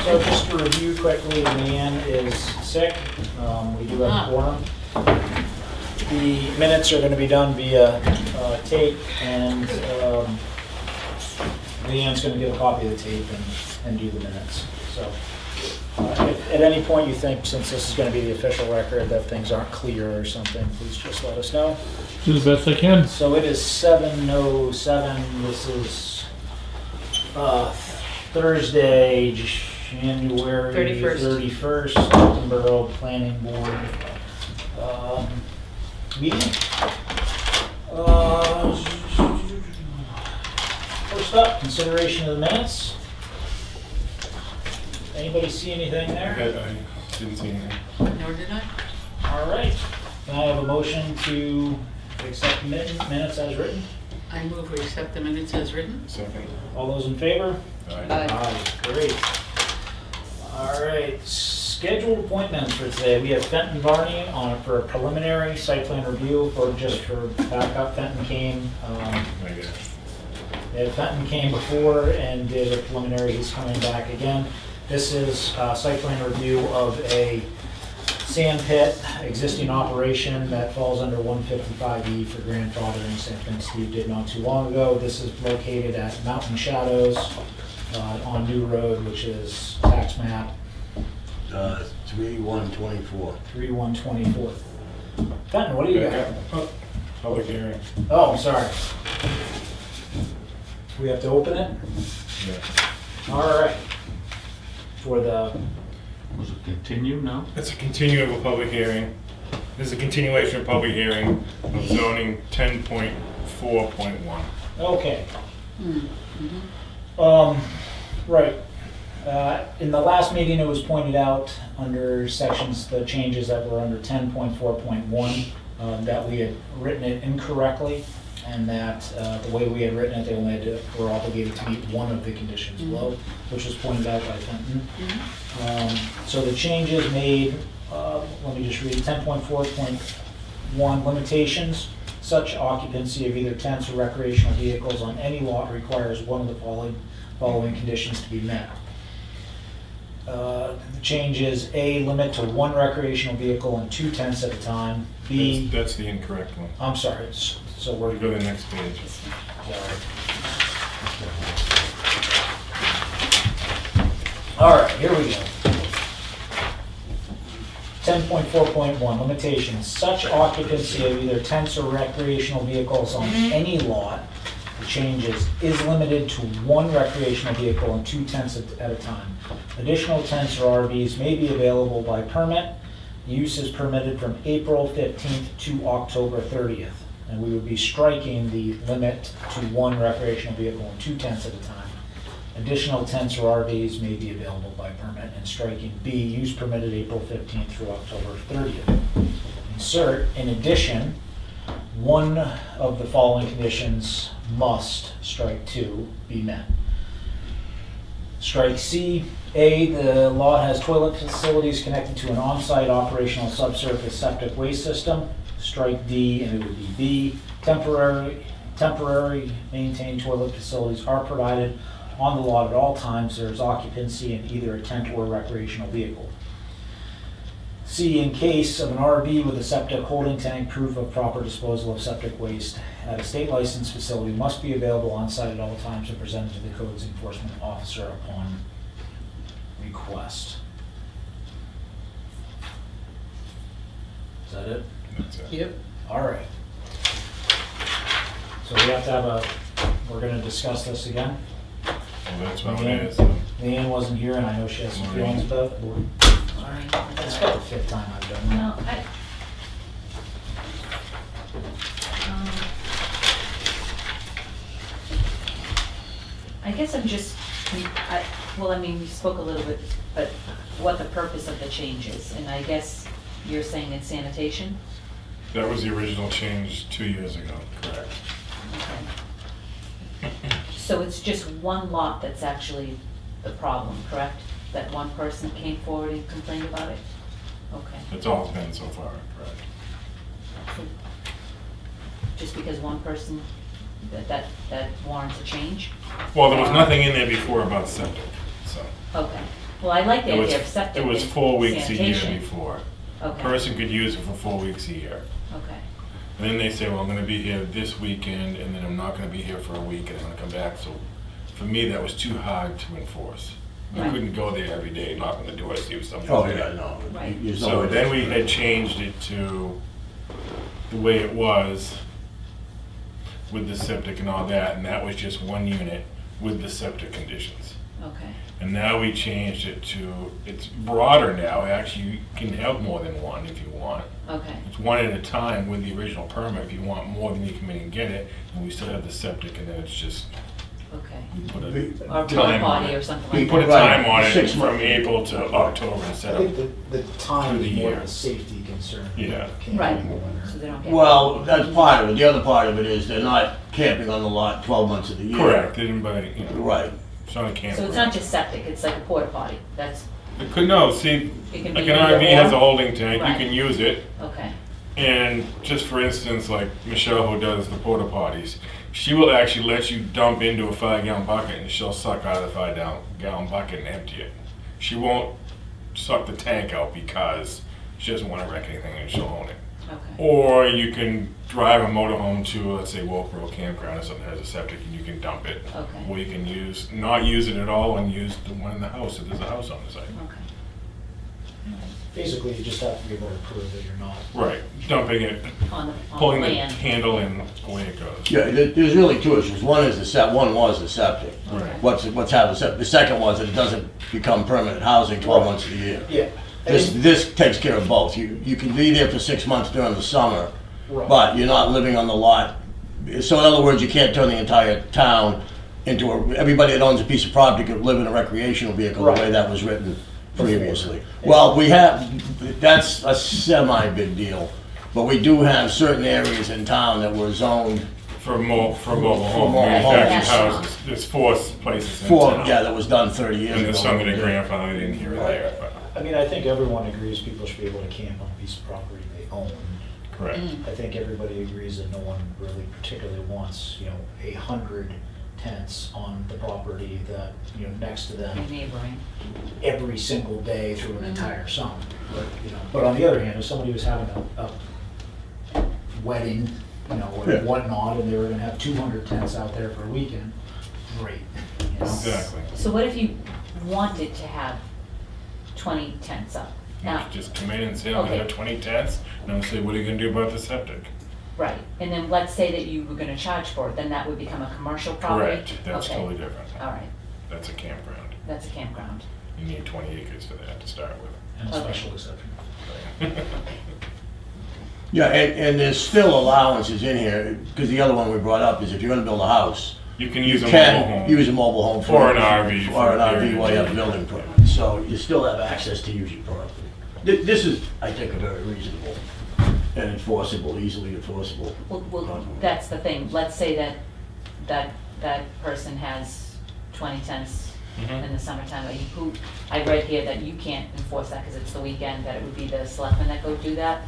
So just to review quickly, Leanne is sick. We do have a quorum. The minutes are going to be done via tape, and Leanne's going to get a copy of the tape and do the minutes. So if at any point you think, since this is going to be the official record, that things aren't clear or something, please just let us know. Do the best I can. So it is 7:07. This is Thursday, January 31st, Borough Planning Board meeting. First up, consideration of the minutes. Anybody see anything there? I didn't see anything. Nor did I. All right. Can I have a motion to accept minutes as written? I move we accept the minutes as written. Second. All those in favor? Aye. Aye, great. All right, scheduled appointments for today. We have Fenton Barney for a preliminary site plan review, for backup. Fenton came, Fenton came before and did a preliminary. He's coming back again. This is site plan review of a sand pit, existing operation that falls under 155E for grandfathering, same thing Steve did not too long ago. This is located at Mountain Shadows on New Road, which is tax map 3124. 3124. Fenton, what do you got? Public hearing. Oh, I'm sorry. We have to open it? Yeah. All right. For the, Was it continue? No? It's a continuing of a public hearing. This is a continuation of public hearing of zoning 10.4.1. okay. Right. In the last meeting, it was pointed out under sections, the changes that were under 10.4.1, that we had written it incorrectly, and that the way we had written it, they only were obligated to meet one of the conditions below, which was pointed out by Fenton. So the changes made, let me just read 10.4.1, limitations. Such occupancy of either tents or recreational vehicles on any lot requires one of the following conditions to be met. The change is A, limit to one recreational vehicle and 2 tents at a time. B, That's the incorrect one. I'm sorry, so we're Go to the next page. All right, here we go. 10.4.1, limitations. Such occupancy of either tents or recreational vehicles on any lot, the changes, is limited to one recreational vehicle and 2 tents at a time. Additional tents or RVs may be available by permit. Use is permitted from April 15th to October 30th. And we would be striking the limit to one recreational vehicle and 2 tents at a time. Additional tents or RVs may be available by permit, and striking B, use permitted April 15th through October 30th. Insert, in addition, one of the following conditions must, strike 2, be met. Strike C, A, the lot has toilet facilities connected to an on-site operational subsurface septic waste system. Strike D, and it would be B, temporary maintained toilet facilities are provided on the lot at all times. There is occupancy in either a tent or recreational vehicle. C, in case of an RV with a septic holding tank, proof of proper disposal of septic waste at a state licensed facility must be available on site at all times and presented to the codes enforcement officer upon request. Is that it? That's it. Yep. All right. So we have to have we're gonna discuss this again. Well, that's what it Leanne is. Leanne wasn't here, and I know she has some feelings about it. Sorry. It's about the 5th time I've done that. No, I guess I'm just, well, I mean, we spoke a little bit, but what the purpose of the change is, and I guess you're saying it's sanitation? That was the original change 2 years ago, correct? Okay. So it's just one lot that's actually the problem, correct? That one person came forward and complained about it? Okay. That's all it's been so far, correct? Just because one person, that warrants a change? Well, there was nothing in there before about septic, so. Okay. Well, I like the It was, idea of septic it was and 4 weeks a year sanitation. before. Okay, Person could use it for 4 weeks a year. okay, And then they say, well, I'm gonna be here this weekend, and then I'm not gonna be here for a week, and I'm gonna come back. So for me, that was too hard to enforce. I Right. couldn't go there every day, knock on the door, see if somebody's Oh, there. yeah, no. Right. There's no So way then to- we had changed it to the way it was with the septic and all that, and that was just one unit with the septic conditions. okay, And now we changed it to, it's broader now, actually, you can have more than one if you want. okay, It's one at a time with the original permit. If you want more, then you come in and get it, and we still have the septic, and then it's just, okay. we put a Or a time on potty or it. something We like put a that. time on it 6 from months. April to October instead I think of, the time Through is the more year. of a safety concern. Yeah. Camping Right, in the winter. so they don't get. Well, that's part of it. The other part of it is they're not camping on the lot 12 months of the year. correct, anybody, you know, Right. it's not a campground. So it's not just septic, it's like a porta potty, that's, It could, no, see, it can like be an either RV has a or. holding tank, you Right. can use it. Okay, And just for instance, like Michelle who does the porta potties, she will actually let you dump into a 5-gallon bucket and she'll suck out of the 5-gallon bucket and empty it. She won't suck the tank out because she doesn't want to wreck anything and she'll own it. okay, Or you can drive a motorhome to, let's say, Wolfboro Campground or something that has a septic and you can dump it. okay, Or you can use, not use it at all and use the one in the house if there's a house on the site. okay. Basically, you just have to be able to prove that you're not. Right, dumping it, On the pulling the plan. handle and away it goes. Yeah, there's really two issues. One is one was the septic. Okay. What's how the septic, the second was that it doesn't become permanent housing 12 months of the year. Yeah. This takes care of both. You can be there for 6 months during the summer, Right. but you're not living on the lot. So in other words, you can't turn the entire town into everybody that owns a piece of property could live in a recreational vehicle the way Right. that was written previously. Well, that's a semi-big deal, but we do have certain areas in town that were zoned For mobile home, mobile manufactured homes. houses, there's 4 places in for, town. yeah, that was done 30 years ago. And there's some that are grandfathered in here or there, but, I mean, I think everyone agrees people should be able to camp on a piece of property they own. correct. I think everybody agrees that no one really particularly wants, 100 tents on the property that, next to them Neighboring, every single day through an Mhm. entire summer. But on the other hand, if somebody was having a wedding, or Yeah. whatnot, and they were gonna have 200 tents out there for a weekend, great. Exactly. so what if you wanted to have 20 tents up? You Now, could just come in and say, I'm gonna have Okay. 20 tents, and I'll say, what are you gonna do about the septic? right, and then let's say that you were gonna charge for it, then that would become a commercial property? Correct, that's Okay. totally different. All right, That's a campground. that's a campground. You need 20 acres for that to start with. And a Okay. special exception. Yeah, and there's still allowances in here, because the other one we brought up is if you're gonna build a house, You can you use a mobile can home. use a mobile home Or an RV Or for an a RV period. while you have a building permit, so you still have access to use your property. This is, I think, a very reasonable and enforceable, easily enforceable. Well, that's the thing, let's say that person has 20 tents Mhm. in the summertime, I read here that you can't enforce that because it's the weekend, that it would be the selectmen that go do that?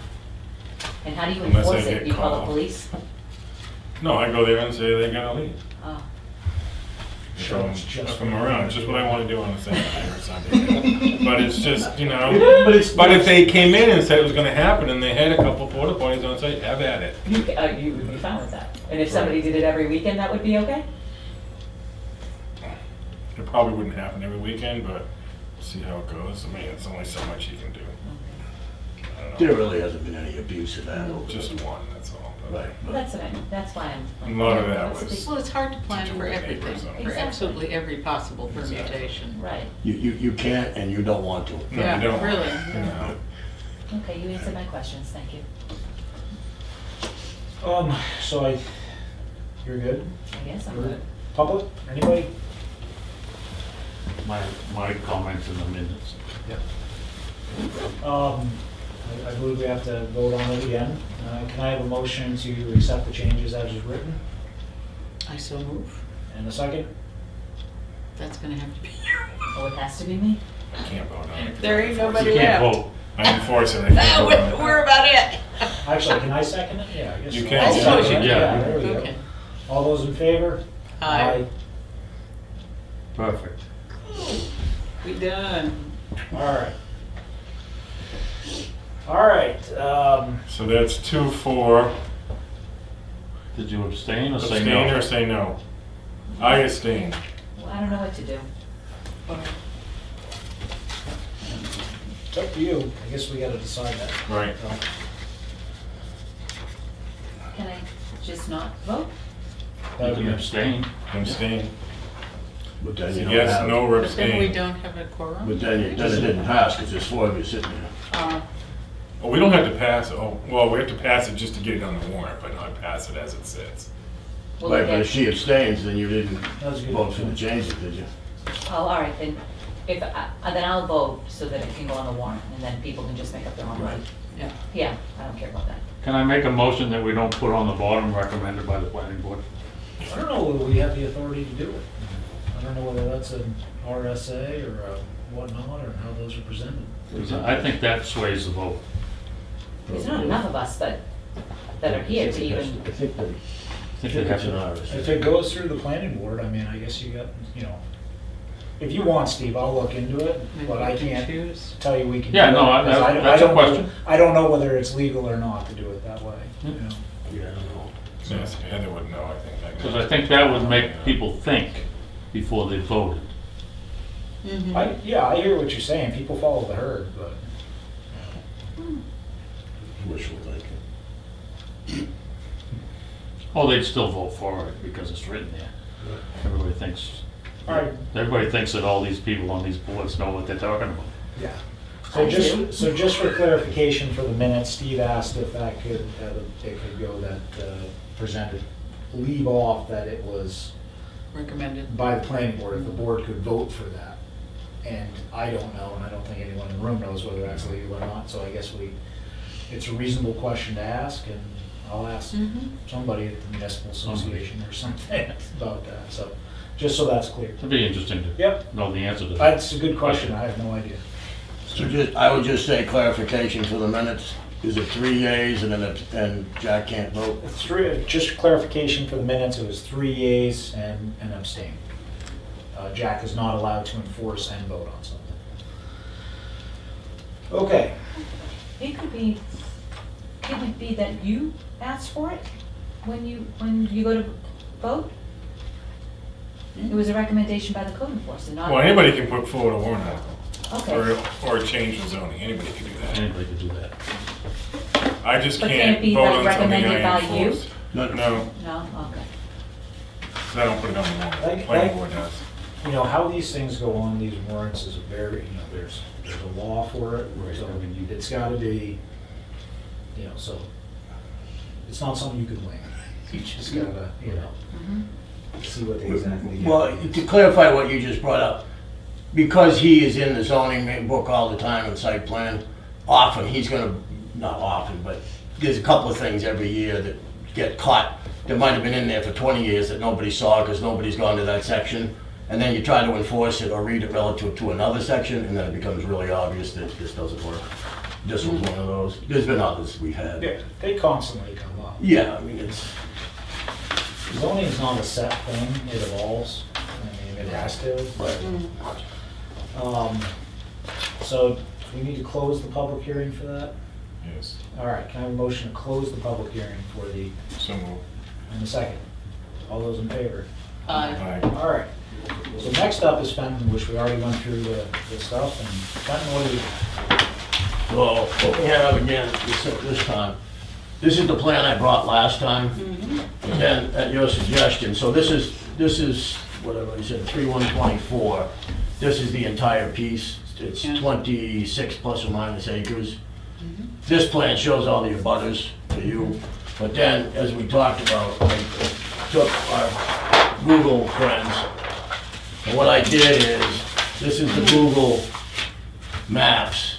And how do you Unless enforce they it? get You call the called. police? No, I go there and say they gotta leave. Oh, Show them, It's just them around, it's just what I wanna do on a Saturday or Sunday. But it's just, but if they came in and said it was gonna happen and they had a couple porta potties on site, have at it. you would be fine with that? And if somebody did it every weekend, that would be okay? It probably wouldn't happen every weekend, but see how it goes. I mean, it's only so much you can do. I don't There know. really hasn't been any abuse of that. Just one, that's all. But Right. Well, that's what that's why I'm. A lot of that what's the was- big- Well, it's hard to plan To do for with everything, neighbors, for Exactly. absolutely every possible Exactly. permutation. Right, You can't and you don't want to. No, Yeah, you don't. really. No. okay, you answered my questions, thank you. So you're good? I guess I'm We're- good. Public, anybody? My comments in the minutes. I believe we have to vote on it again. Can I have a motion to accept the changes as is written? I so move. And a second? That's gonna have to be Oh, it has to be me? I can't vote on it. There ain't nobody You can't left. vote. I enforce it. I can't vote on it. We're about it. Actually, can I second it? Yeah, I guess. You so. can, I'll yeah. second it. Yeah. There we go. Okay. All those in favor? Aye. Perfect. We done. All right, So that's 2-4. Did you abstain or say Abstain or no? say no? I abstain. Well, I don't know what to do. it's up to you. I guess we gotta decide that. Right. Can I just not vote? You can abstain. Abstain. But then you don't Yes, have, no, or But then we abstain. don't have a quorum? but then it didn't pass because there's 4 of you sitting there. Oh, we don't have to pass, oh, well, we have to pass it just to get it on the warrant, but not pass it as it sits. Will Right, it but get- if she abstains, then you didn't That was a good vote for the point. changes, did you? Oh, all right, then, then I'll vote so that it can go on the warrant, and then people can just make up their own mind. Yeah. Yeah, I don't care about that. Can I make a motion that we don't put on the bottom recommended by the planning board? I don't know whether we have the authority to do it. I don't know whether that's an RSA or a whatnot, or how those are presented. I think that sways the vote. There's not enough of us that are here to even, I think that, I think they have it's an to. RSA. If it goes through the planning board, I mean, I guess you got, if you want, Steve, I'll look into it, but I Maybe we can can't choose. tell you we can. Yeah, do no, it, 'cause I that's a don't know- question. I don't know whether it's legal or not to do it that way, you know. Yeah, I don't know. Yes, Heather would know, I think. Because I think that would make people think before they voted. Mhm. I hear what you're saying, people follow the herd, but. Wishful thinking. Oh, they'd still vote for it because it's written there. Everybody thinks, All right, everybody thinks that all these people on these boards know what they're talking about. yeah. I do. So just for clarification for the minutes, Steve asked if that could, it could go that, presented, leave off that it was Recommended. by the planning board, if the board could vote for that. And I don't know, and I don't think anyone in the room knows whether that's legal or not, so I guess it's a reasonable question to ask, and I'll ask Mhm. somebody at the municipal association or something about that, so, just so that's clear. It'd be interesting to Yep, know the answer to that. that's a good question, I have no idea. So I would just say clarification for the minutes, is it 3 yeas and Jack can't vote? Just clarification for the minutes, it was 3 yeas and an abstain. Jack is not allowed to enforce and vote on something. Okay, it could be that you asked for it when you go to vote? It was a recommendation by the code enforcement, not. Well, anybody can put forward a warrant article, Okay, or change the zoning, anybody can do that. Anybody could do that. I just But can can't it be, vote like, on something recommended I by you? enforce. No, no, okay. 'cause I don't put it on the warrant, the Like- planning board does. how these things go on, these warrants is a very, there's a law for it, so it's gotta be, so, it's not something you can wing. You just gotta, see what they exactly get. Well, to clarify what you just brought up, because he is in the zoning book all the time and site plan, often he's gonna, not often, but there's a couple of things every year that get caught that might have been in there for 20 years that nobody saw because nobody's gone to that section. And then you try to enforce it or read it relative to another section, and then it becomes really obvious that this doesn't work. This was one of those. There's been others we've had. Yeah, they constantly come up. Yeah, I mean, it's, Zoning's not a set thing, it evolves, I mean, it has to, but, so, do we need to close the public hearing for that? Yes, All right, can I have a motion to close the public hearing for the, so move. in a second? All those in favor? Aye. Aye. All right, so next up is Fenton, which we already went through the stuff, and Fenton, what do you? so what we have again, this time, this is the plan I brought last time. And then at your suggestion, so this is, whatever you said, 3/124. This is the entire piece. It's Yeah. 26 plus or minus acres. This plan shows all the abutters for you, but then, as we talked about, I took our Google friends, and what I did is, this is the Google Maps.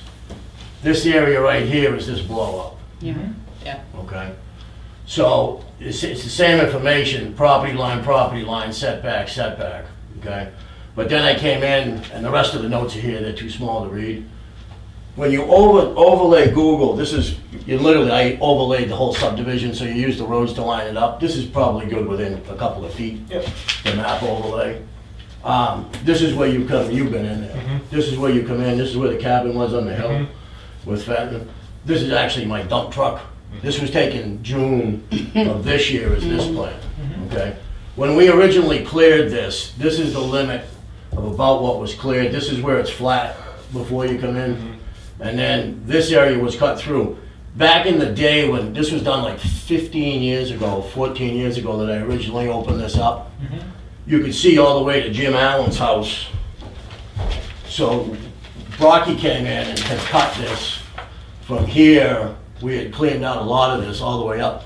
This area right here is this blow up. Yeah, yeah. Okay? So, it's the same information, property line, setback, okay? But then I came in, and the rest of the notes are here, they're too small to read. When you overlay Google, I overlaid the whole subdivision, so you use the roads to line it up. This is probably good within a couple of feet, Yep. the map overlay. This is where you come, you've been in there. This is where you come in, this is where the cabin was on the hill with Fenton. This is actually my dump truck. This was taken June of this year is this plan, okay? When we originally cleared this is the limit of about what was cleared. This is where it's flat before you come in. And then this area was cut through. Back in the day when, this was done like 15 years ago, 14 years ago that I originally opened this up, you could see all the way to Jim Allen's house. So Brocky came in and had cut this from here. We had cleaned out a lot of this all the way up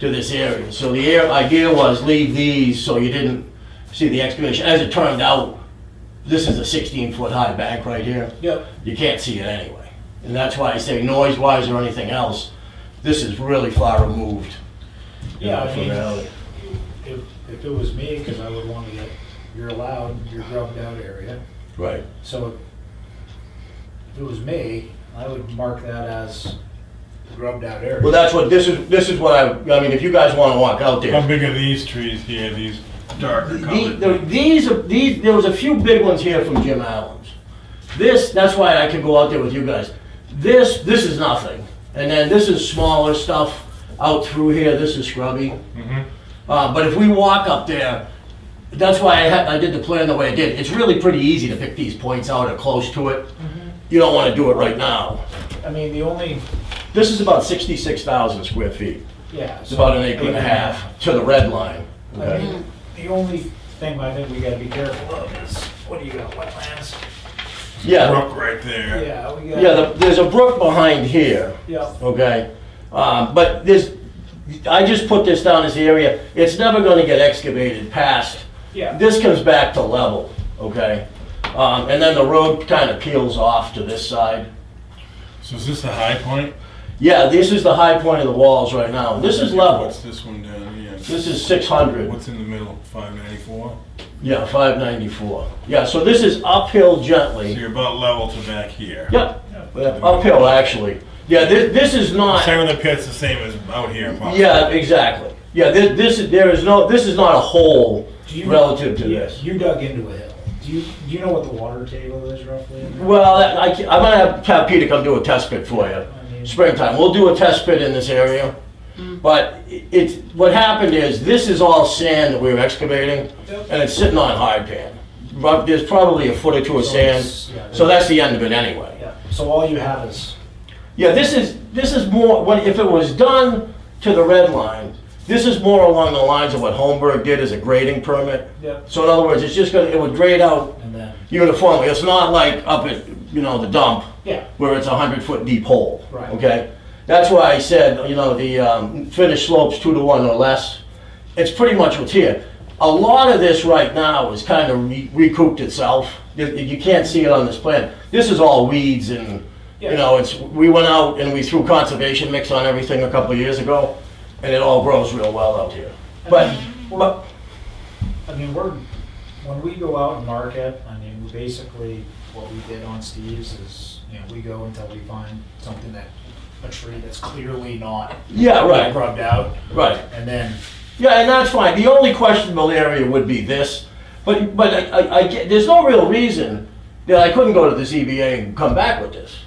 to this area. So the idea was leave these so you didn't see the excavation. As it turned out, this is a 16-foot high bank right here. Yep. You can't see it anyway. And that's why I say noise-wise or anything else, this is really far removed. you Yeah, know, I from mean, reality. if it was me, because I would want to get, you're allowed your grubbed out area. Right. So if it was me, I would mark that as the grubbed out area. Well, that's what, this is what I mean, if you guys wanna walk out there. How big are these trees here, these darker colored? There was a few big ones here from Jim Allen's. That's why I can go out there with you guys. This is nothing. And then this is smaller stuff out through here, this is scrubby. But if we walk up there, that's why I did the plan the way I did. It's really pretty easy to pick these points out or close to it. You don't wanna do it right now. I mean, the only, This is about 66,000 square feet. yeah. It's about an acre and a half to the red line. I Okay. mean, the only thing I think we gotta be careful of is, what do you got, wetlands? Yeah, Brook right there. Yeah, we got. yeah, there's a brook behind here, Yeah, okay? But I just put this down as the area, it's never gonna get excavated past. yeah. This comes back to level, okay? And then the road kind of peels off to this side. So is this a high point? Yeah, this is the high point of the walls right now. This is level. What's this one down here? This is 600. What's in the middle, 594? Yeah, 594. Yeah, so this is uphill So gently. you're about level to back here. Yep, yeah, uphill actually. Yeah, this is not. Same with the pit's the same as out here. possibly. Yeah, exactly. Yeah, this is not a hole Do you- relative to this. You dug into a hill. Do you know what the water table is roughly? in there? Well, I'm gonna have Peter come do a test pit for you. I mean, Springtime, we'll do a test pit in this area. But what happened is, this is all sand that we were excavating, and it's sitting on hard pan. But there's probably a foot or two of So sand, it's- yeah, so that's the end of it anyway. Yeah, so all you have is, Yeah, this is more, if it was done to the red line, this is more along the lines of what Holmberg did as a grading permit. yeah, So in other words, it would grade out and then, uniformly. It's not like up at, the dump yeah, where it's a 100-foot deep hole. Right. Okay? That's why I said, the finished slopes 2-to-1 or less. It's pretty much what's here. A lot of this right now is kind of recouped itself. You can't see it on this plan. This is all weeds and, Yeah. we went out and we threw conservation mix on everything a couple of years ago, and it all grows real well out here. But, I mean, when we go out and market, I mean, basically, what we did on Steve's is, we go until we find something a tree that's clearly not. yeah, right, Grubbed out, right. and then, Yeah, and that's fine. The only questionable area would be this, but I get, there's no real reason that I couldn't go to the ZBA and come back with this.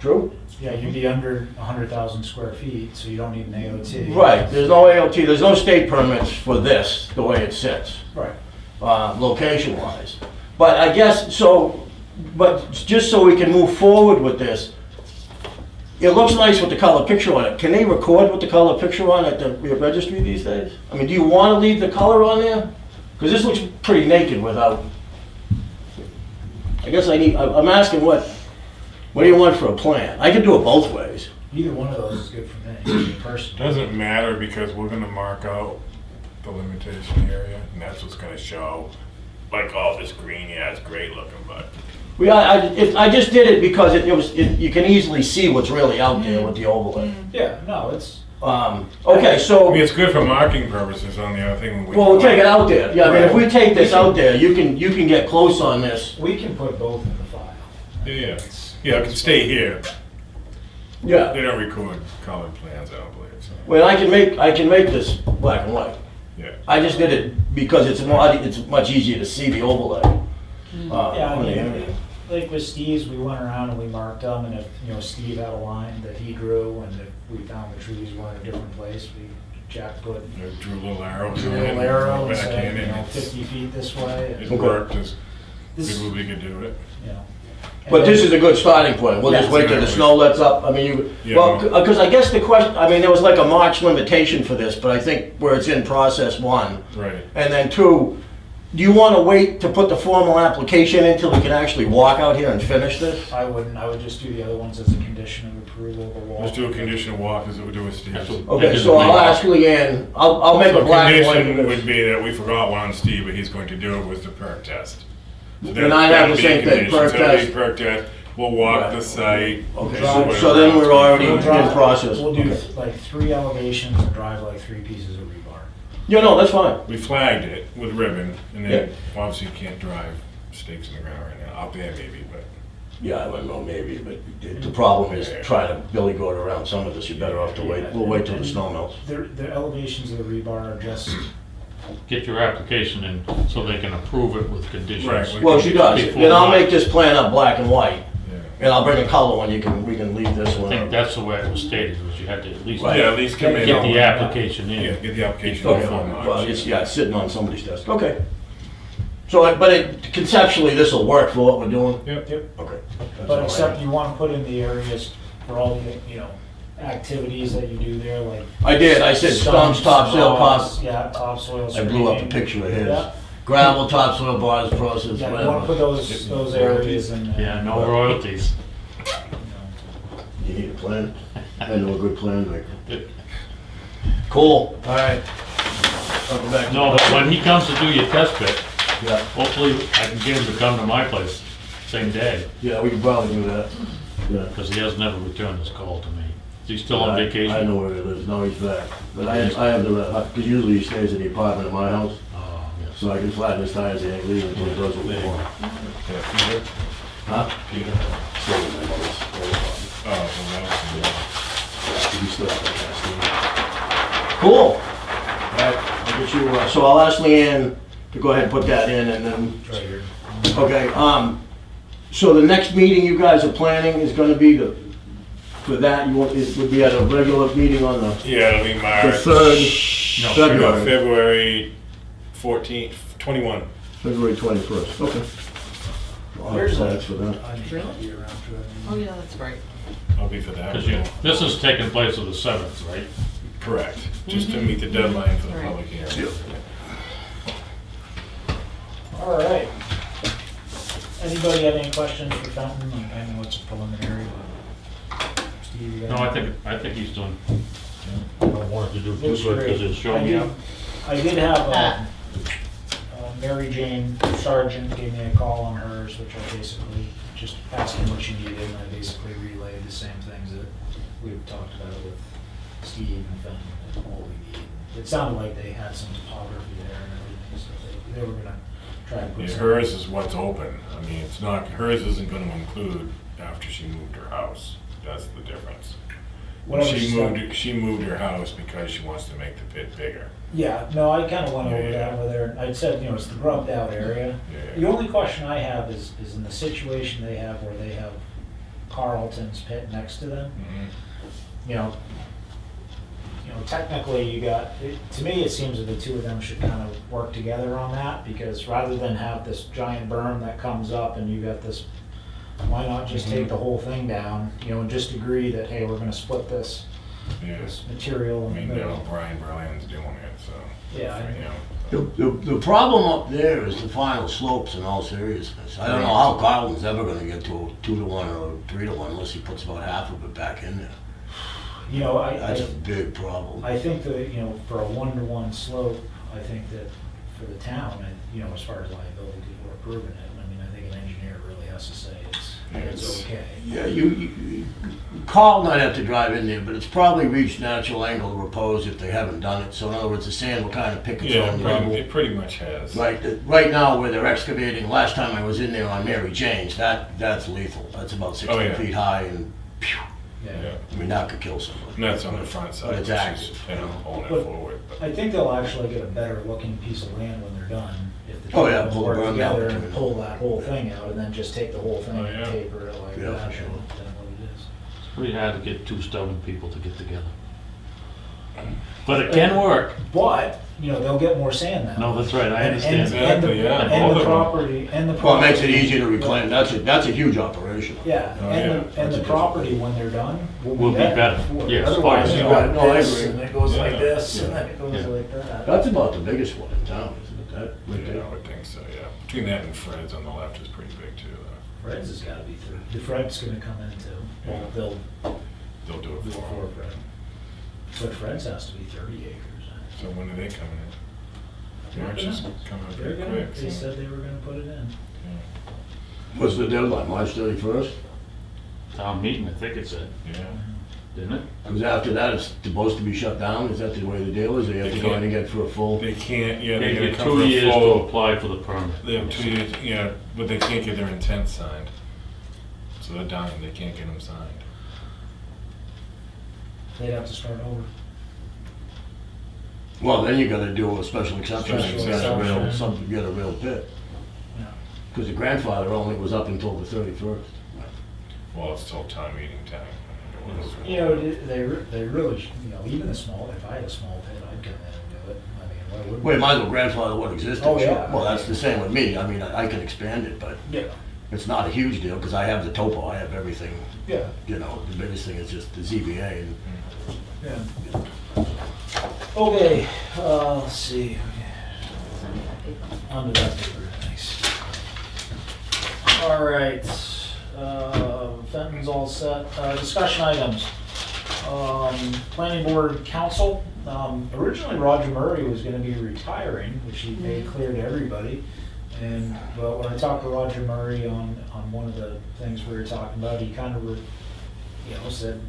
True? yeah, you'd be under 100,000 square feet, so you don't need an AOT. Right, there's no AOT, there's no state permits for this, the way it sits, Right. location-wise. But I guess, but just so we can move forward with this, it looks nice with the color picture on it. Can they record with the color picture on at the registry these days? I mean, do you want to leave the color on there? Because this looks pretty naked without, I guess I'm asking what do you want for a plan? I can do it both ways. Either one of those is good for me, personally. Doesn't matter because we're gonna mark out the limitation area and that's what's gonna show. Like all this green, yeah, it's great looking, but I just did it because you can easily see what's really out there with the overlay. Yeah, no, it's, Okay, I so, mean, it's good for marking purposes on the other thing. well, we'll take it out there. Yeah, I mean, if we take this out there, you can get close on this. we can put both in the file. Yeah, yeah, it can stay here. Yeah. They don't record colored plans, I don't believe, so. Well, I can make this black and white. Yeah. I just did it because it's much easier to see the overlay. Yeah, I on the mean, area. like with Steve's, we went around and we marked them, and if, you know, Steve had a line that he drew, and if we found the trees were in a different place, Jack put I drew a little arrow. a little arrow and back said, in, you know, and 50 feet this way, it and, worked as this, good as we could do it. you know. But this is a good starting point. We'll just Yeah. wait till the snow lets up. I mean, Yeah. well, because I guess the question, I mean, there was like a March limitation for this, but I think where it's in process, one. Right. And then two, do you want to wait to put the formal application in till we can actually walk out here and finish this? I wouldn't, I would just do the other ones as a condition of approval of the wall. Let's do a condition of walk as we do with Steve's. That's what- Okay, so I'll ask Leanne, I'll make a So black and white. condition of would this. be that we forgot one on Steve, but he's going to do it with the perk test. So Then I have the that'll be a same thing, condition. perk So that'll be test. perk test, we'll walk Right. the site. Okay, Drive- so then we're already We'll in drive- process. We'll do Okay. like 3 elevations and drive like 3 pieces of rebar. Yeah, no, that's fine. We flagged it with ribbon, and then Yeah. obviously you can't drive stakes in the ground right now, out there maybe, but. Yeah, I don't know, maybe, but the problem is trying to billy goat around some of this, you're better off to wait, we'll wait till the snow melts. The elevations of the rebar are just, Get your application in so they can approve it with conditions. Right. Well, she does, Before then I'll March. make this plan up black and white, Yeah. and I'll bring a color one, we can leave this I one think up. that's the way it was stated, was you had to at least Right. Yeah, at least come in. get the application Yeah, in. get the application Okay, before March. well, it's, yeah, it's sitting on somebody's desk, okay. So, but conceptually, this'll work for what we're doing? Yep. yep, Okay. That's all but I except have. you want to put in the areas for all the, you know, activities that you do there, like. I did, I said stumps, topsoil, bars, pop, Yeah, topsoil. I blew up a screening. picture of his. Yeah, Gravel, topsoil, bars, process, yeah, you want to put whatever. those areas in. Yeah, no royalties. You know. You need a plan? I know a good plan maker. Cool, all right. I'll go back to- No, but when he comes to do your test pit, Yeah, hopefully I can get him to come to my place same day, yeah, we can probably do that. Yeah. because he has never returned his call to me. Is he still on I vacation? know where he lives, no, he's back. But I have the, because usually he stays in the apartment at my house, Oh, yes. so I can flatten his tires, he ain't leaving until he does what we want. Yeah. Huh? Still in my mother's old apartment. Oh, well, that We still have that. Cool. All right, I'll get you, so I'll ask Leanne to go ahead and put that in and then, It's right here. okay, so the next meeting you guys are planning is gonna be for that, you want, it would be at a regular meeting on the yeah, it'll be March. 3rd, No, February, February 14th, 21. February 21st, okay. I'll have Where's plans for that. I need to be around for that. Oh, yeah, that's great. I'll be for that. Because this is taking place on the 7th, right? Correct, just to meet the deadline for the Right. public hearing. All right. Anybody have any questions for Fenton? Like, I know it's a preliminary, but Steve, you No, got I think he's doing, I don't want to do too Looks good great. because it's showing me up. I did have, Mary Jane Sargent gave me a call on hers, which I basically just asked him what she needed, and I basically relayed the same things that we've talked about with Steve and Fenton, and what we need. It sounded like they had some topography there and everything, so they were gonna try to put Yeah, some. hers is what's open. I mean, it's not, hers isn't gonna include after she moved her house. That's the difference. Whatever she's done. She moved her house because she wants to make the pit bigger. Yeah, no, I kind of went over Yeah. that with her. I said, you know, it's the grubbed out area. Yeah. The only question I have is in the situation they have where they have Carlton's pit next to them. Mhm. You know, technically you got, to me, it seems that the two of them should kind of work together on that, because rather than have this giant berm that comes up and you got this, why not just take the whole thing down, you know, and just agree that, hey, we're gonna split this Yeah. material I in the mean, middle. Brian Berlin's doing it, so. Yeah, You know. The problem up there is the final slopes in all seriousness. I don't know how Carlton's ever gonna get to a 2-to-1 or 3-to-1 unless he puts about half of it back in there. You know, That's a big problem. I think that, you know, for a 1-to-1 slope, I think that for the town, you know, as far as liability, people are approving it. I mean, I think an engineer really has to say it's okay. Yeah, Carl might have to drive in there, but it's probably reached natural angle of repose if they haven't done it. So in other words, the sand will kind of pick its Yeah, own level. it pretty much has. Right now where they're excavating, last time I was in there on Mary Jane's, that's lethal. That's about 60 Oh, yeah. feet high and phew, Yeah. I mean, that could kill somebody. And that's on the front side. But it's which is, active. you know, pulling it But- forward. But I think they'll actually get a better looking piece of land when they're done. If the two Oh, yeah, of them pull the work berm out together between and them. pull that whole thing out and then just take the whole thing Oh, and yeah. taper it like Yeah, that, for sure. then what it is. It's pretty hard to get two stubborn people to get together. But it can work. But, you know, they'll get more sand now. No, that's right, I And- understand. and- Exactly, yeah, And both the of them. property, and the property. Well, it makes it easier to reclaim, that's a huge operation. Yeah, Oh, and yeah. the, and That's the a property when they're done will Will be be better. better, for it. yes. Otherwise, Oh, you yeah. got No, I this, agree. and it goes like Yeah. this, and Yeah. then it goes Yeah. like that. That's about the biggest one in town, isn't it? That, right yeah, there. I would think so, yeah. Between that and Fred's on the left is pretty big too, though. Fred's has gotta be 30. The Fred's gonna come in too. Well, they'll They'll do do it it for for them. Fred. But Fred's has to be 30 acres. So when are they coming in? March is coming up They're pretty gonna, quick. they so- said they were gonna put it in. Yeah. What's the deadline, March 31st? Town meeting, I think it said, Yeah. didn't it? Because after that, it's supposed to be shut down, is that the way the deal is, or you have They to go in can't. and get for a full? They can't, yeah, They they're gonna get come 2 for a years to full. apply for the permit. They have 2 years, yeah, but they can't get their intent signed. So they're done, they can't get them signed. They'd have to start over. Well, then you gotta do a special exception, Special you got a real, exception. something, get a real pit. Yeah. Because the grandfather only was up until the 31st. Well, it's still town meeting time. It was- You know, they really, you know, even a small, if I had a small pit, I'd come in and do it. I mean, why wouldn't? Well, you might as well grandfather what existed. Oh, yeah. Well, that's the same with me, I mean, I can expand it, but Yeah, it's not a huge deal, because I have the topo, I have everything, yeah, you know, the biggest thing is just the ZBA, and yeah. Okay, let's see. Under that paper, thanks. All right, Fenton's all set. Discussion items. Planning board council. Originally Roger Murray was gonna be retiring, which he made clear to everybody. And, but when I talked to Roger Murray on one of the things we were talking about, he kind of, you know, said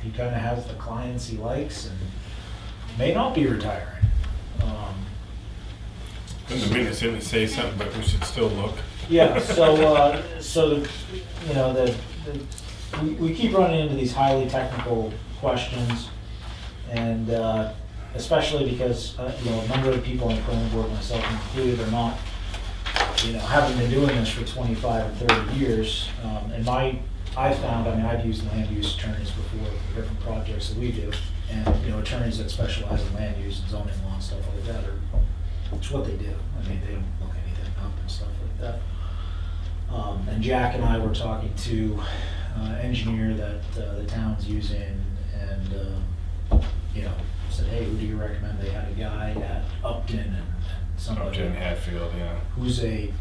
he kind of has the clients he likes and may not be retiring. In the minutes, didn't say something, but we should still look. Yeah, so the, you know, we keep running into these highly technical questions, and especially because, you know, a number of people on the planning board, myself included, are not, you know, haven't been doing this for 25 or 30 years. And I found, I mean, I've used land use attorneys before for different projects that we do, and, you know, attorneys that specialize in land use and zoning law and stuff like that it's what they do. I mean, they don't look anything up and stuff like that. And Jack and I were talking to an engineer that the town's using, and, you know, said, hey, who do you recommend? They had a guy at Upton and somebody Upton, Hatfield, yeah. who's a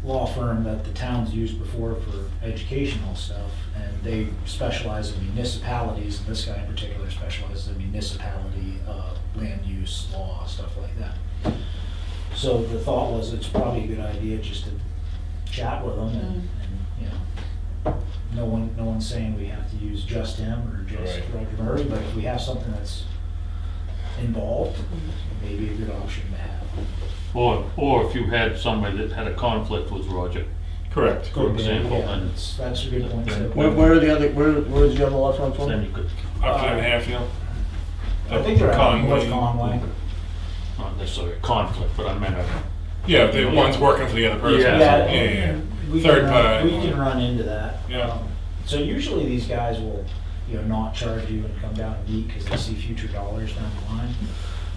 law firm that the town's used before for educational stuff, and they specialize in municipalities, and this guy in particular specializes in municipality, land use, law, stuff like that. So the thought was it's probably a good idea just to chat with him and, you know, no one's saying we have to use just him or just Right. Roger Murray, but if we have something that's involved, maybe a good option to have. Or if you had somebody that had a conflict with Roger, Correct. for example, Yeah, then that's a good point too. where are the other, where's the other law firm from? then you could, Upton and Hatfield? I think they're out in Conway. North Conway. not necessarily a conflict, but I meant a, Yeah, the one's working for the other person. Yeah. Yeah. We Third can run- party. We can run into that. Yeah. So usually these guys will, you know, not charge you and come down and meet because they see future dollars down the line,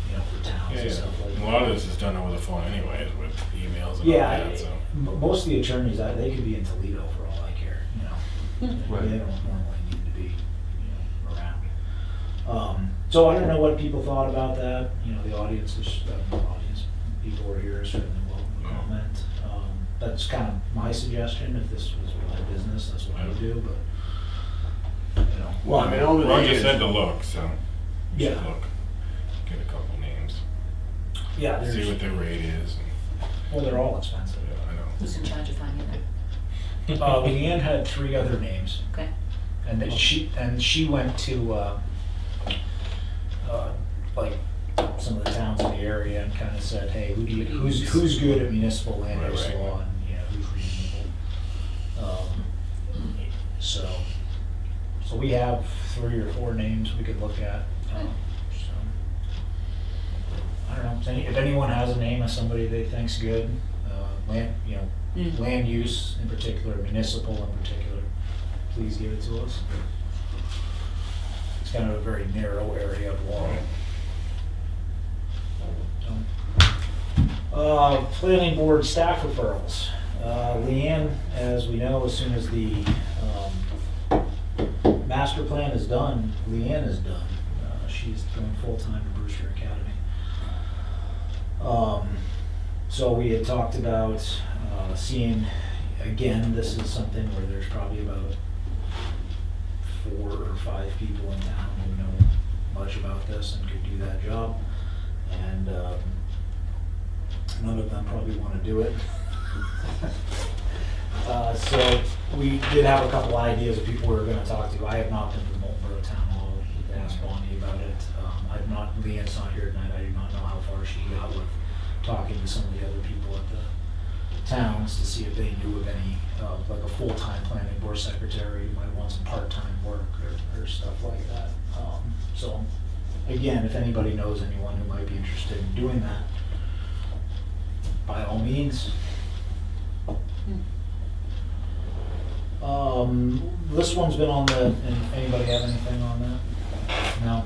you know, for towns Yeah, and stuff like yeah. that. A lot of this is done over the phone anyways, with emails and all Yeah, that, so. most of the attorneys, they could be in Toledo for all I care, you know. Right. They don't normally need to be, you know, around. So I don't know what people thought about that, you know, the audience is, people who are here certainly will comment. That's kind of my suggestion, if this was my business, that's what I would do, but, you know. Well, I mean, over the Roger years, said to look, so. we should Yeah. Look, get a couple names, Yeah, see what there's, their rate is. well, they're all expensive. Yeah, I know. Who's in charge of finding that? Leanne had 3 other names, Okay. and then she went to, like, some of the towns in the area and kind of said, hey, who's good at municipal land Right, use right. law, and, you know, who's reasonable. So, So we have 3 or 4 names we could look at. So, I don't know, if anyone has a name of somebody they think's good, land, land use in particular, municipal in particular, please give it to us. It's kind of a very narrow area of law. Planning board staff referrals. Leanne, as we know, as soon as the master plan is done, Leanne is done. She's going full-time to Brewster Academy. So we had talked about seeing, again, this is something where there's probably about 4 or 5 people in town who know much about this and could do that job. And none of them probably want to do it. So we did have a couple ideas of people we were going to talk to. I have not been to the Moultonborough Town Hall to ask Bonnie about it. Leanne's not here tonight. I do not know how far she got with talking to some of the other people at the towns to see if they knew of any, like a full-time planning board secretary who might want some part-time work or stuff like that. So again, if anybody knows anyone who might be interested in doing that, by all means. This one's been on and anybody have anything on that? No?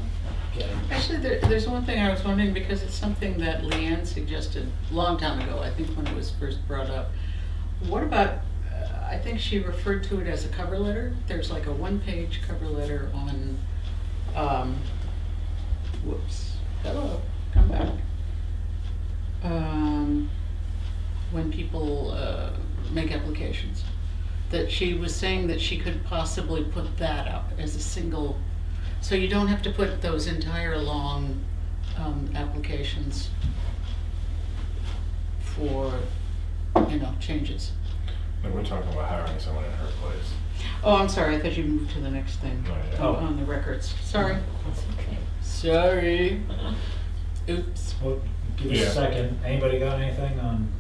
Okay. Actually, there's one thing I was wondering, because it's something that Leanne suggested a long time ago, I think when it was first brought up. What about, I think she referred to it as a cover letter. There's like a 1-page cover letter on, hello, come back. When people make applications. That she was saying that she could possibly put that up as a single, so you don't have to put those entire long applications for, changes. Like we're talking about hiring someone in her place. Oh, I'm sorry, I thought you moved to the next thing. Oh, yeah. On the records. Sorry. That's okay. Sorry. Oops. Well, give us Yeah. a second. Anybody got anything on?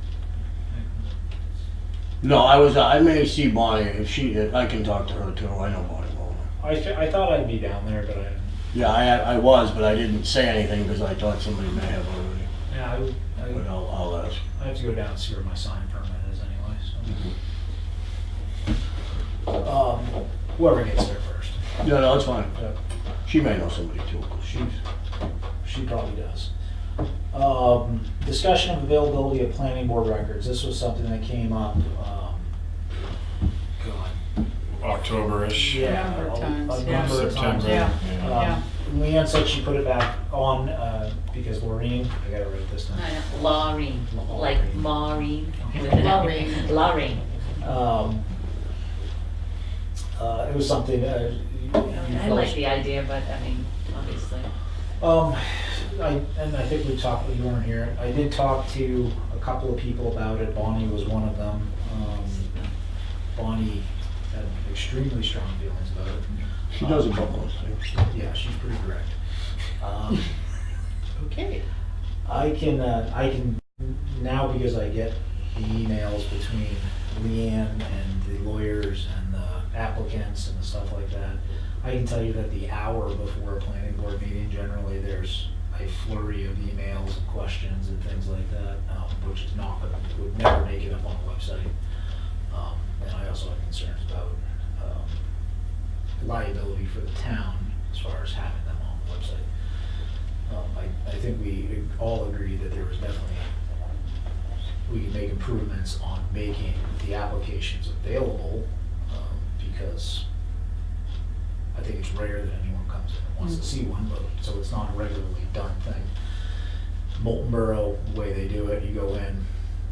No, I may see Bonnie, if I can talk to her too, I know Bonnie well. I thought I'd be down there, but I didn't. Yeah, I was, but I didn't say anything because I thought somebody may have already, Yeah, but I'll ask. I have to go down and see where my sign permit is anyway, so. Whoever gets there first. Yeah, no, it's fine. Yeah, She may know somebody too. she probably does. Discussion of availability of planning board records. This was something that came up, God. October-ish. Yeah, number of times, a yeah. number of times. September. Yeah. Leanne said she put it back on, because Maureen, I gotta write this down. Laureen, like Maureen. Laureen. Laureen. It was something, you I fellas- like the idea, but I mean, obviously. I think we talked, you weren't here, I did talk to a couple of people about it, Bonnie was one of them. Bonnie had extremely strong feelings about it. She does a couple of things. Yeah, she's pretty direct. Okay. I can now, because I get the emails between Leanne and the lawyers and the applicants and the stuff like that, I can tell you that the hour before a planning board meeting, generally there's a flurry of emails and questions and things like that, which is not, would never make it up on the website. And I also have concerns about liability for the town as far as having them on the website. I think we all agree that there was definitely, we can make improvements on making the applications available, because I think it's rare that anyone comes in and wants to see one, but, so it's not a regularly done thing. Moultonborough, the way they do it, you go in,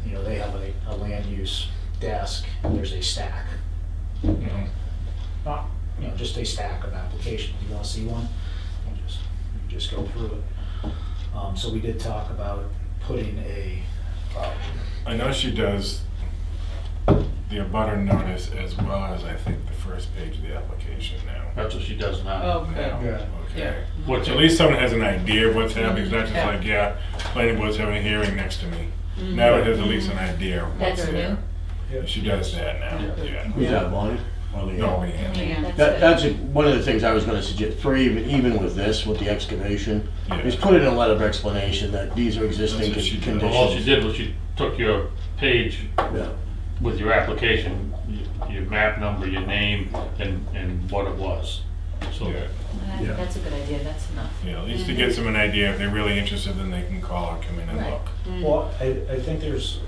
they have a land use desk, and there's a stack. Not, just a stack of applications. You wanna see one? You just go through it. So we did talk about putting I know she does the abutter notice as well as I think the first page of the application now. That's what she does now. Okay. Now, Yeah. okay. Which, So at least someone has an idea of what's happening, it's not just Yeah. like, yeah, planning board's having a hearing next to me. Now it has at least an idea of what's That's there. new? She does that now, yeah. Who's that, Bonnie? Oh, yeah. No, Leanne. Leanne. That's That, good. that's one of the things I was gonna suggest, for even with this, with the excavation, Yeah. is put it in a letter of explanation that these are existing That's what she did. Well, all she conditions. did was she took your page Yeah. with your application, your map number, your name, and what it was. So, Yeah. I think Yeah. that's a good idea, that's enough. Yeah, at least to get them an idea. If they're really interested, then they can call or come in and Right. look. Well, I think there's,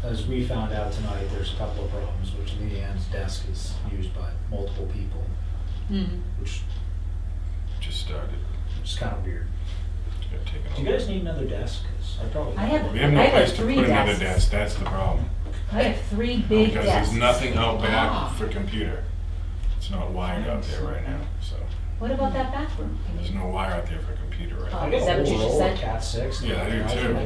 as we found out tonight, there's a couple of problems, which Leanne's desk is used by multiple people, Mhm. which Just started. is kind of weird. Got taken Do you over. guys need another desk? 'Cause I probably. I have- We have no I have place to three put another desks. desk. That's the problem. I have 3 big Because desks. there's nothing out back Ah. for computer. It's not wired out there right now, so What about that back room? Can there's you- no wire out there for computer right Oh, I now. got is that a what you whole just roll of said? Cat 6. Yeah, I do too. I'm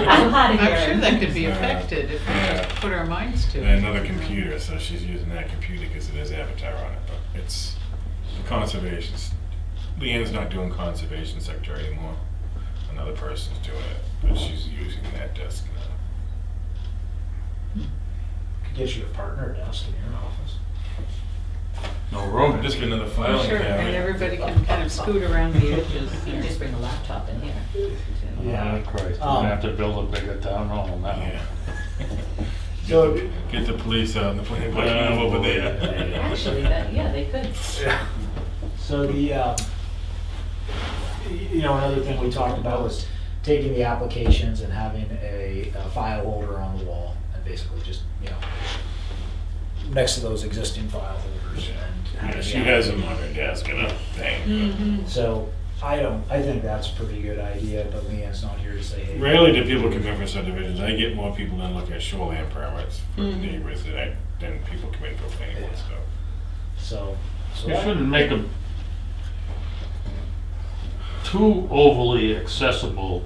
I'm hot of here. sure that could be Yeah. affected if we Yeah. just put our minds to it. And another computer, so she's using that computer because it has Avatar on it. But it's conservation. Leanne's not doing conservation secretary anymore. Another person's doing it, but she's using that desk now. Could get you a partner desk in your office. no room. Just get another filing Sure, and cabinet. everybody can kind of scoot around the edges. You can just bring a laptop in here. Yeah, Christ, we're gonna have to build a bigger town hall now. Yeah. So, Get the police out and the plane over there. Actually, yeah, they could. so another thing we talked about was taking the applications and having a file holder on the wall and basically just, next to those existing file holders and Yeah, having she the has them on her desk and a thing. Mhm. So I think that's a pretty good idea, but Leanne's not here to say, hey. Rarely do people come in for subdivisions. I get more people than look at shoreline permits for neighbors than people come in for planning board stuff. So You that- shouldn't make them too overly accessible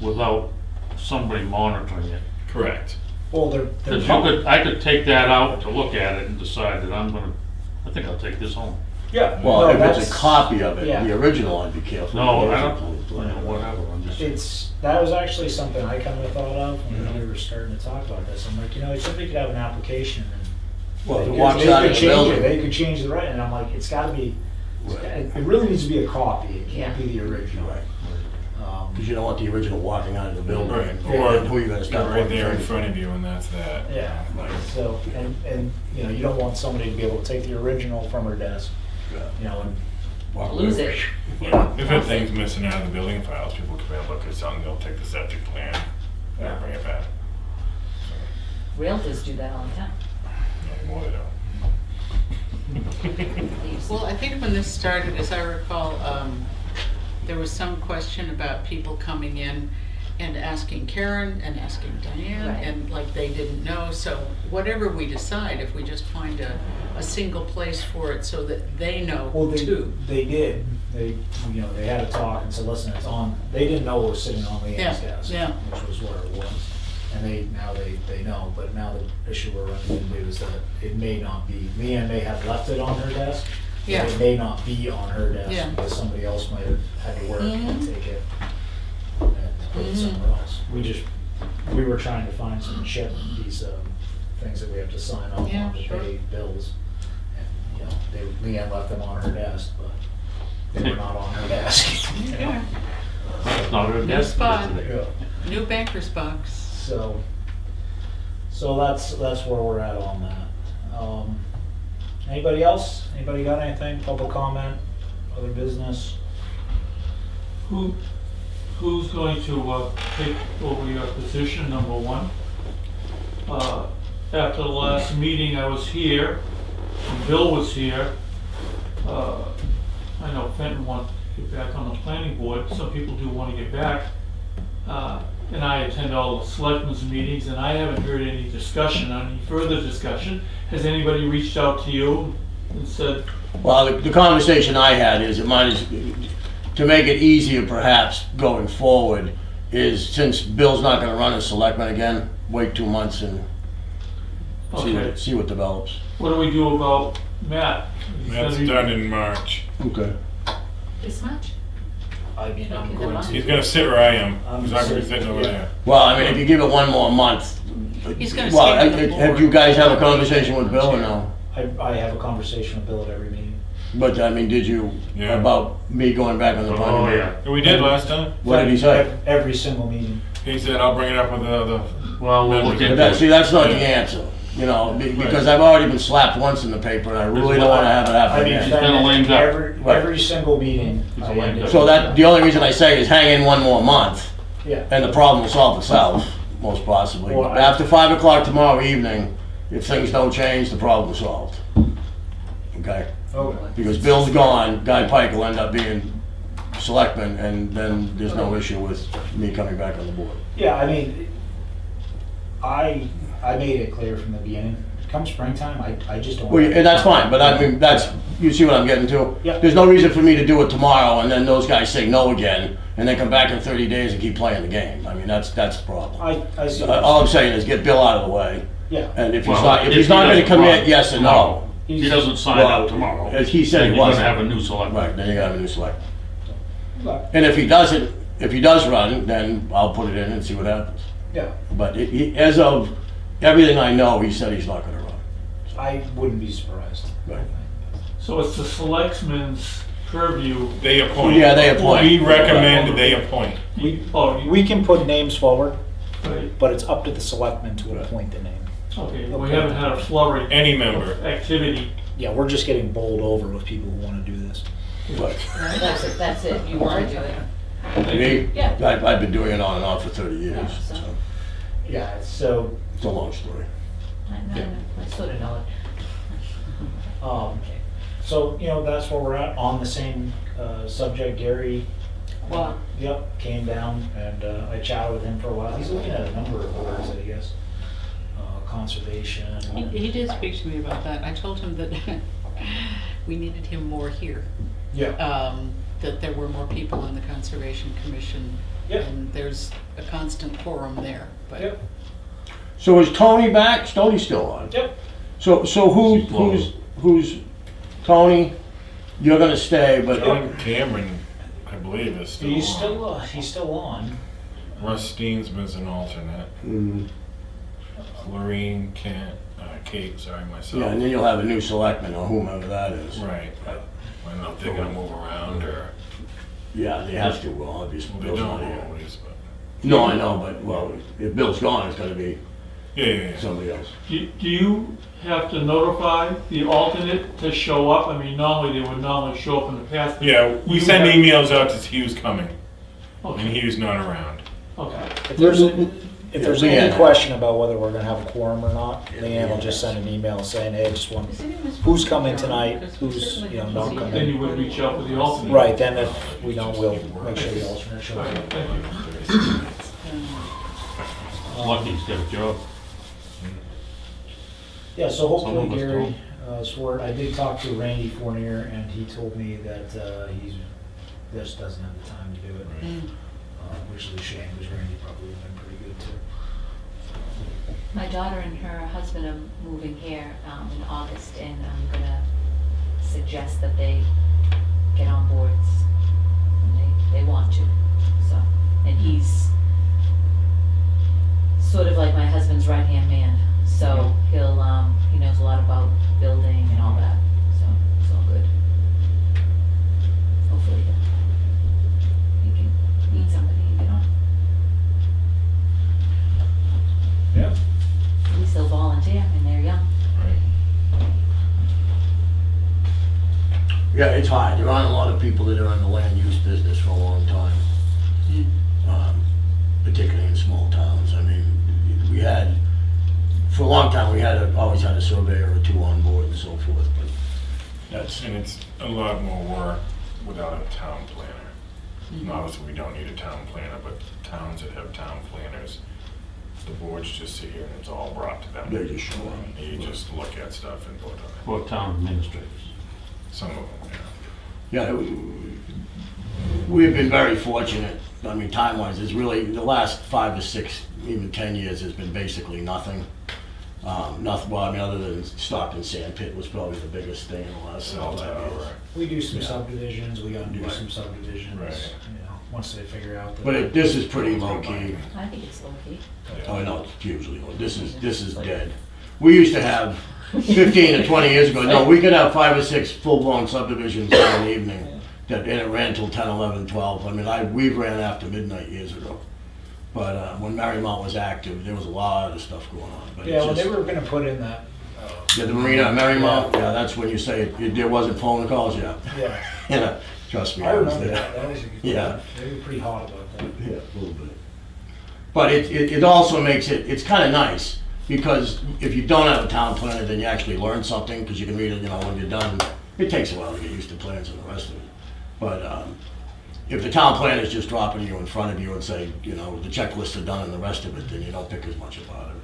without somebody monitoring it. Correct. well, they're Because public. I could take that out to look at it and decide that I think I'll take this home. Yeah. Well, no, if it's that's- a copy of it, yeah. the original, I'd be careful. No, I Yes, don't, it's- whatever, I'm just. That was actually something I kind of thought of when we were starting to talk about this. I'm like, somebody could have an application and Well, if they it could- walks they out could of the change it. building. They could change the right, and I'm like, it's gotta be, it really needs to be a copy. It can't be the original. Right. Um, Because you don't want the original walking out of the building. Right. and Or who are you gonna you're start right looking there in for? front of you, and that's that. Yeah, Like, so, and, you don't want somebody to be able to take the original from her desk, and, Walk Lose away. it. if that thing's missing out of the building files, people come in and look at something, they'll take the septic plan Yeah. and bring it back. Realtors do that all the time. No more they don't. They use- Well, I think when this started, as I recall, there was some question about people coming in and asking Karen and asking Diane, Right. and like they didn't know. So whatever we decide, if we just find a single place for it so that they know well, too. they did, they had a talk and said, listen, it's on, they didn't know it was sitting on Leanne's Yeah, desk, yeah. which was where it was. And they know, but now the issue we're running into is that it may not be, Leanne may have left it on her desk. but Yeah. It may not be on her desk Yeah. because somebody else might have had to work and Mhm. take it and put it Mhm. somewhere else. We were trying to find some shit, these things that we have to sign off Yeah, on to sure. pay bills. And, Leanne left them on her desk, but they were not on her desk. Yeah. It's not a New desk spot. today. Yeah. New banker's box. So that's where we're at on that. Anybody else? Anybody got anything? Public comment? Other business? Who's going to take over your position, number one? After the last meeting, I was here, and Bill was here. I know Fenton wants to get back on the planning board, some people do want to get back. And I attend all the selectmen's meetings, and I haven't heard any further discussion. Has anybody reached out to you and said, Well, the conversation I had is, to make it easier perhaps going forward, is since Bill's not gonna run as selectman again, wait 2 months and okay, see what develops. what do we do about Matt? He's That's gonna be- done in March. Okay. This much? I mean, I'm Okay, going then to. He's gonna sit where I am. I'm He's not gonna be sitting- sitting over yeah. there. Well, I mean, if you give it one more month, He's gonna Well, stay on the board. have you guys have a conversation with Bill or no? I have a conversation with Bill at every meeting. But, I mean, did you, Yeah. about me going back on the Oh, planning board? yeah. We did last time. What did he say? Every single meeting. He said, I'll bring it up with the other. Well, we'll look But into But see, it. that's not the answer, you know, because I've already been slapped once in the paper, and I really don't wanna have it happen I mean, again. He's been a lame duck. every single meeting. He's a I lame ended- duck. So that, the only reason I say is hang in one more month, Yeah. and the problem will solve itself, most possibly. Well, I- After 5 o'clock tomorrow evening, if things don't change, the problem's solved. Okay? Okay. Because Bill's gone, Guy Pike will end up being selectman, and then there's no issue with me coming back on the board. Yeah, I mean, I made it clear from the beginning, come springtime, I just don't. Well, and that's fine, but I mean, that's, you see what I'm getting to? Yeah. There's no reason for me to do it tomorrow, and then those guys say no again, and then come back in 30 days and keep playing the game. I mean, that's the problem. I see. All I'm saying is get Bill out of the way, Yeah, and if he's Well, not, if if he's he not gonna doesn't commit run yes or no, tomorrow, He doesn't sign Well, up tomorrow. as he said he then you're gonna wasn't. have a new selectman. right, then you gotta have a new select. but, And if he doesn't, if he does run, then I'll put it in and see what happens. yeah, But as of everything I know, he said he's not gonna run. I wouldn't be surprised. Right. So it's the selectmen's purview. They appoint. Yeah, they appoint. We recommend they appoint. We can put names forward, Right, but it's up to the selectmen to appoint the name. okay, we haven't had a flurry Any member. of activity. Yeah, we're just getting bowled over with people who wanna do this. But That's it, you wanna do it. me, Yeah. I've been doing it on and off for 30 years, Yeah, so so- Yeah, so, it's a long story. I sort of know it. so, you know, that's where we're at, on the same, subject, Gary. Wow. Yep, came down and, I chatted with him for a while, he's looking at a number of boards, I guess. Conservation. He did speak to me about that. I told him that we needed him more here. Yeah, That there were more people on the Conservation Commission. Yep. And there's a constant quorum there, but. yep, So is Tony back? Tony's still on. yep. So who's Tony? You're gonna stay, but John Cameron, I believe, is still on. He's still on. Russ Steensman's an alternate. Mm, Lorraine, Kate, sorry, myself. yeah, and then you'll have a new selectman or whomever that is. Right. I don't know if they're gonna move around or, Yeah, they have to. Well, obviously well, they Bill's don't not here. always, but, No, I know, but well, if Bill's gone, it's gonna be yeah. somebody else. Do you have to notify the alternate to show up? I mean, normally they would normally show up in the past. but Yeah, we you send have- emails out to see who's coming, and Okay, he was not around. okay. If there's Yeah, any Leanne. question about whether we're gonna have a quorum or not, Leanne will just send an email saying, hey, just want, who's coming tonight, who's, you know, not Then coming. you would reach out with the alternate. Right, then if we don't, we'll make sure the alternate shows Okay, up. thank you. Lucky he's got a job. Yeah, so hopefully Some of us Gary, swore, I did talk to Randy Fournier and he told me that, he's, just doesn't have the time to do it. Mm. Which is a shame, because Randy probably would have been pretty good too. My daughter and her husband are moving here in August, and I'm gonna suggest that they get on boards. And they want to, so. And he's sort of like my husband's right-hand man, so he'll, he knows a lot about building and all that, so it's all good. Hopefully he can meet somebody, you know. Yeah. At least they'll volunteer and they're young. Yeah, it's hard. There aren't a lot of people that are in the land use business for a long time, Mm. particularly in small towns. I mean, we had, for a long time, we always had a surveyor or two on board and so forth, but that's, And it's a lot more work without a town planner. Not as we don't need a town planner, but towns that have town planners, the boards just sit here and it's all brought to them. they just show up. And you just look at stuff and vote on it. Or town administrators. Some of them, yeah. Yeah, we've been very fortunate. I mean, time-wise, it's really, the last 5 or 6, even 10 years has been basically nothing. Nothing, well, I mean, other than Stockton Sand Pit was probably the biggest thing in the last Cell 5 tower. years. We do some Yeah. subdivisions, we gotta do Right. some subdivisions, Right. you know. once they figure out that. But this is pretty low key. I think it's low key. Oh, no, it's hugely low. This is dead. We used to have 15 or 20 years ago, no, we could have 5 or 6 full-blown subdivisions in an evening, and it ran till 10, 11, 12. I mean, we ran after midnight years ago. But when Marymount was active, there was a lot of stuff going on. But Yeah, it's when they just- were gonna put in that, Yeah, the marina at Marymount, yeah, that's when you say there wasn't phone calls, yeah. yeah, Yeah, trust me, I I was remember there. that, that was a good. Yeah. They were pretty hot about that. Yeah, a little bit. But it also makes it's kind of nice, because if you don't have a town planner, then you actually learn something, because you can read it, when you're done. It takes a while to get used to plans and the rest of it. But if the town planner is just dropping you in front of you and say, the checklists are done and the rest of it, then you don't pick as much about it.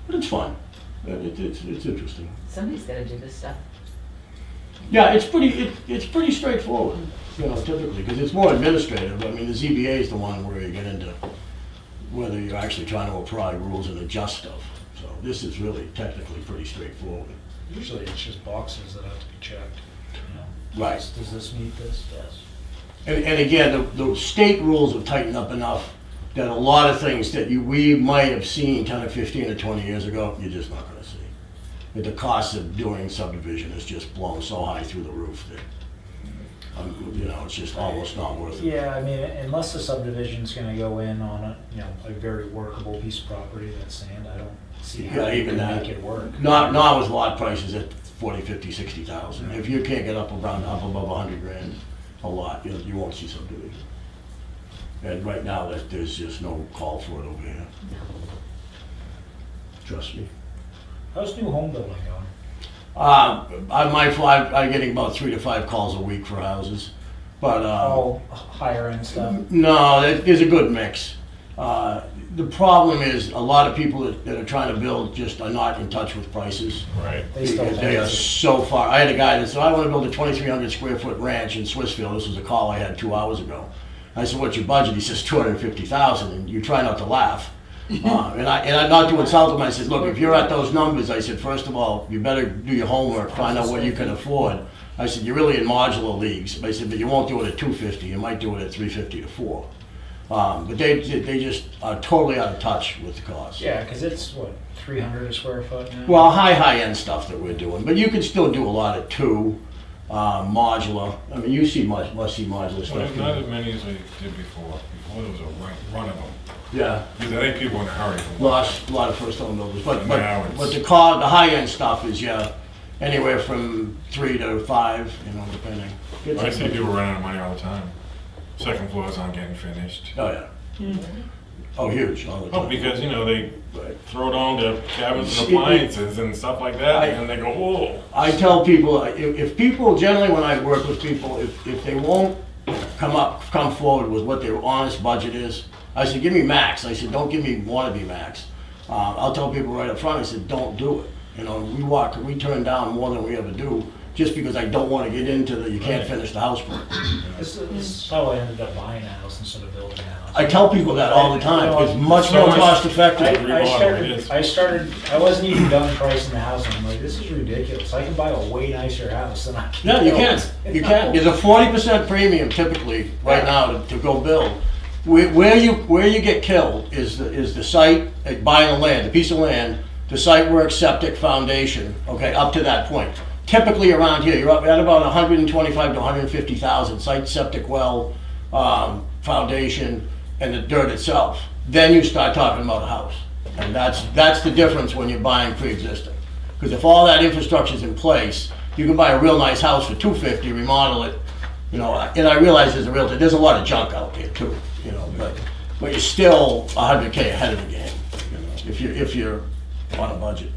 But it's fun. It's interesting. Somebody's gotta do this stuff. Yeah, it's pretty straightforward, typically, because it's more administrative. I mean, the ZBA is the one where you get into whether you're actually trying to apply rules and adjust stuff. So this is really technically pretty straightforward. Usually it's just boxes that have to be checked. Right. Does this meet this? Yes. And again, the state rules have tightened up enough that a lot of things that we might have seen 10 or 15 or 20 years ago, you're just not gonna see. But the cost of doing subdivision is just blown so high through the roof that, it's just almost not worth it. Yeah, I mean, unless the subdivision's gonna go in on a very workable piece of property that's sand, I don't see how Yeah, you even can that. make it work. Not with lot prices at 40, 50, 60,000. If you can't get up above 100 grand a lot, you won't see subdivision. And right now, there's just no call for it over here. Trust me. How's new home building going? I'm getting about 3 to 5 calls a week for houses, but All higher end stuff? no, there's a good mix. The problem is a lot of people that are trying to build just are not in touch with prices. Right. They still Because they are so far. I had a guy that said, I want to build a 2,300 square foot ranch in Swissfield. This was a call I had 2 hours ago. I said, what's your budget? He says, 250,000, and you try not to laugh. And I'm not to insult him. I said, look, if you're at those numbers, I said, first of all, you better do your homework, find out what you can afford. I said, you're really in modular leagues. I said, but you won't do it at 250. You might do it at 350 to 4. But they just are totally out of touch with the cost. Yeah, because it's, 300 a square foot now? Well, high-end stuff that we're doing, but you can still do a lot of 2, modular. I mean, you see must see modular Well, stuff. not as many as we did before. Before there was a run of them. Yeah. Because I think people in a hurry. A lot of first home builders, but Now it's- the high-end stuff is, anywhere from 3 to 5, depending. I see people running out of money all the time. Second floors aren't getting finished. Oh, yeah. Oh, huge, all the Oh, time. because, they Right. throw down the cabinets and See, appliances and stuff like that, and they go, whoa. I tell people, if people, generally when I work with people, if they won't come forward with what their honest budget is, I said, give me max. I said, don't give me wannabe max. I'll tell people right up front, I said, don't do it. We turn down more than we ever do, just because I don't want to get into you can't finish the house part. This is how I ended up buying a house instead of building a house. I tell people that all the time, it's much So more much- cost effective. I wasn't even done pricing the house, and I'm like, this is ridiculous. I can buy a way nicer house than I can. Yeah, you build. can. You can. There's a 40% premium typically right now to go build. Where you get killed is the site, buying the land, the piece of land, the site work, septic, foundation, okay, up to that point. Typically around here, you're up at about 125 to 150,000, site, septic, well, foundation, and the dirt itself. Then you start talking about a house. And that's the difference when you're buying pre-existing. Because if all that infrastructure's in place, you can buy a real nice house for 250, remodel it, and I realize there's a lot of junk out there too, but you're still 100K ahead of the game, if you're on a budget.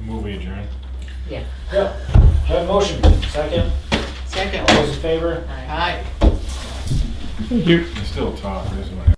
Movie adjourned. Yeah. Yeah. Have a motion, second. Second. All those in favor? Aye. Aye. It's still tough, isn't it?